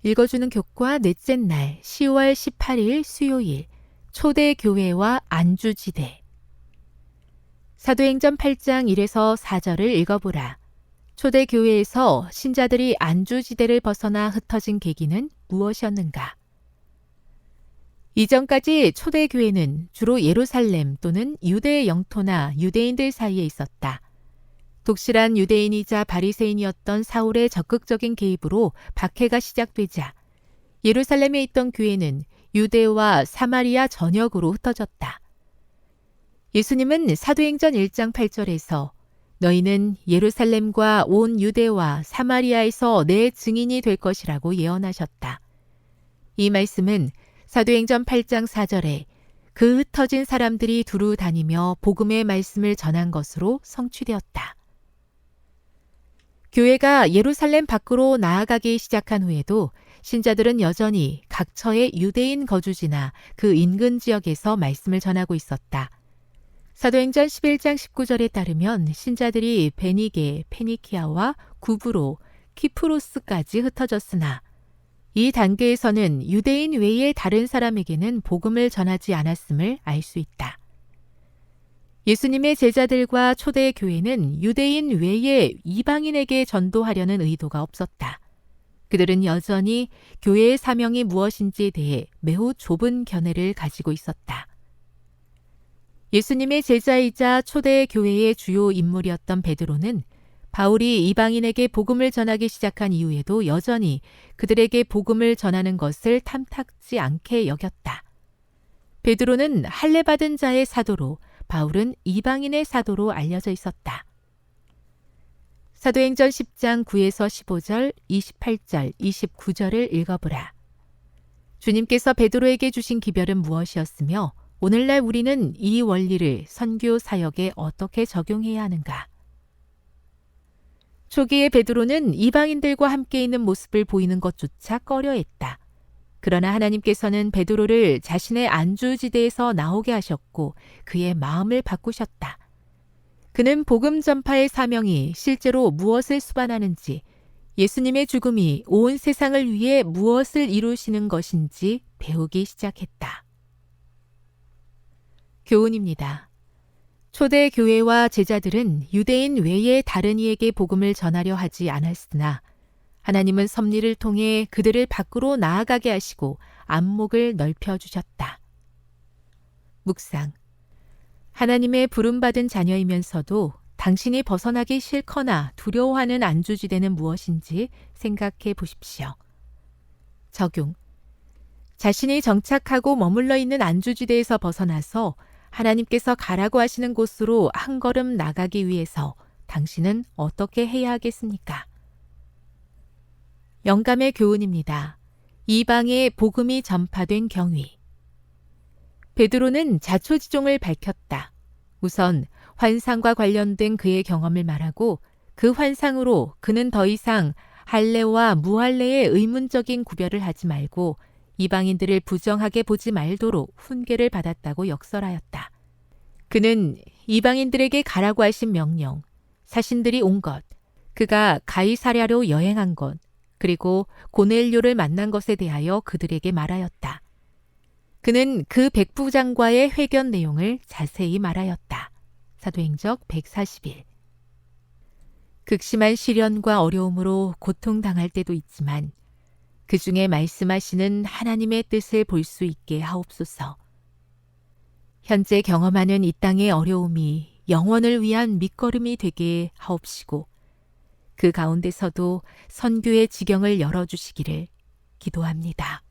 읽어주는 교과 넷째 날 10월 18일 수요일 초대교회와 안주지대. 사도행전 8장 1에서 4절을 읽어보라. 초대교회에서 신자들이 안주지대를 벗어나 흩어진 계기는 무엇이었는가? 이전까지 초대교회는 주로 예루살렘 또는 유대의 영토나 유대인들 사이에 있었다. 독실한 유대인이자 바리새인이었던 사울의 적극적인 개입으로 박해가 시작되자 예루살렘에 있던 교회는 유대와 사마리아 전역으로 흩어졌다. 예수님은 사도행전 1장 8절에서 너희는 예루살렘과 온 유대와 사마리아에서 내 증인이 될 것이라고 예언하셨다. 이 말씀은 사도행전 8장 4절에 그 흩어진 사람들이 두루 다니며 복음의 말씀을 전한 것으로 성취되었다. 교회가 예루살렘 밖으로 나아가기 시작한 후에도 신자들은 여전히 각처의 유대인 거주지나 그 인근 지역에서 말씀을 전하고 있었다. 사도행전 11장 19절에 따르면 신자들이 베니게, 페니키아와 구브로, 키프로스까지 흩어졌으나 이 단계에서는 유대인 외의 다른 사람에게는 복음을 전하지 않았음을 알 수 있다. 예수님의 제자들과 초대 교회는 유대인 외에 이방인에게 전도하려는 의도가 없었다. 그들은 여전히 교회의 사명이 무엇인지에 대해 매우 좁은 견해를 가지고 있었다. 예수님의 제자이자 초대 교회의 주요 인물이었던 베드로는 바울이 이방인에게 복음을 전하기 시작한 이후에도 여전히 그들에게 복음을 전하는 것을 탐탁지 않게 여겼다. 베드로는 할례받은 자의 사도로, 바울은 이방인의 사도로 알려져 있었다. 사도행전 10장 9에서 15절, 28절, 29절을 읽어보라. 주님께서 베드로에게 주신 기별은 무엇이었으며 오늘날 우리는 이 원리를 선교 사역에 어떻게 적용해야 하는가? 초기에 베드로는 이방인들과 함께 있는 모습을 보이는 것조차 꺼려했다. 그러나 하나님께서는 베드로를 자신의 안주지대에서 나오게 하셨고 그의 마음을 바꾸셨다. 그는 복음 전파의 사명이 실제로 무엇을 수반하는지, 예수님의 죽음이 온 세상을 위해 무엇을 이루시는 것인지 배우기 시작했다. 교훈입니다. 초대 교회와 제자들은 유대인 외의 다른 이에게 복음을 전하려 하지 않았으나 하나님은 섭리를 통해 그들을 밖으로 나아가게 하시고 안목을 넓혀주셨다. 묵상. 하나님의 부름받은 자녀이면서도 당신이 벗어나기 싫거나 두려워하는 안주지대는 무엇인지 생각해 보십시오. 적용. 자신이 정착하고 머물러 있는 안주지대에서 벗어나서 하나님께서 가라고 하시는 곳으로 한 걸음 나가기 위해서 당신은 어떻게 해야 하겠습니까? 영감의 교훈입니다. 이방에 복음이 전파된 경위. 베드로는 자초지종을 밝혔다. 우선 환상과 관련된 그의 경험을 말하고 그 환상으로 그는 더 이상 할례와 무할례의 의문적인 구별을 하지 말고 이방인들을 부정하게 보지 말도록 훈계를 받았다고 역설하였다. 그는 이방인들에게 가라고 하신 명령, 사신들이 온 것, 그가 가이사랴로 여행한 것, 그리고 고넬료를 만난 것에 대하여 그들에게 말하였다. 그는 그 백부장과의 회견 내용을 자세히 말하였다. 사도행전 140일. 극심한 시련과 어려움으로 고통당할 때도 있지만 그 중에 말씀하시는 하나님의 뜻을 볼 수 있게 하옵소서. 현재 경험하는 이 땅의 어려움이 영원을 위한 밑거름이 되게 하옵시고 그 가운데서도 선교의 지경을 열어주시기를 기도합니다.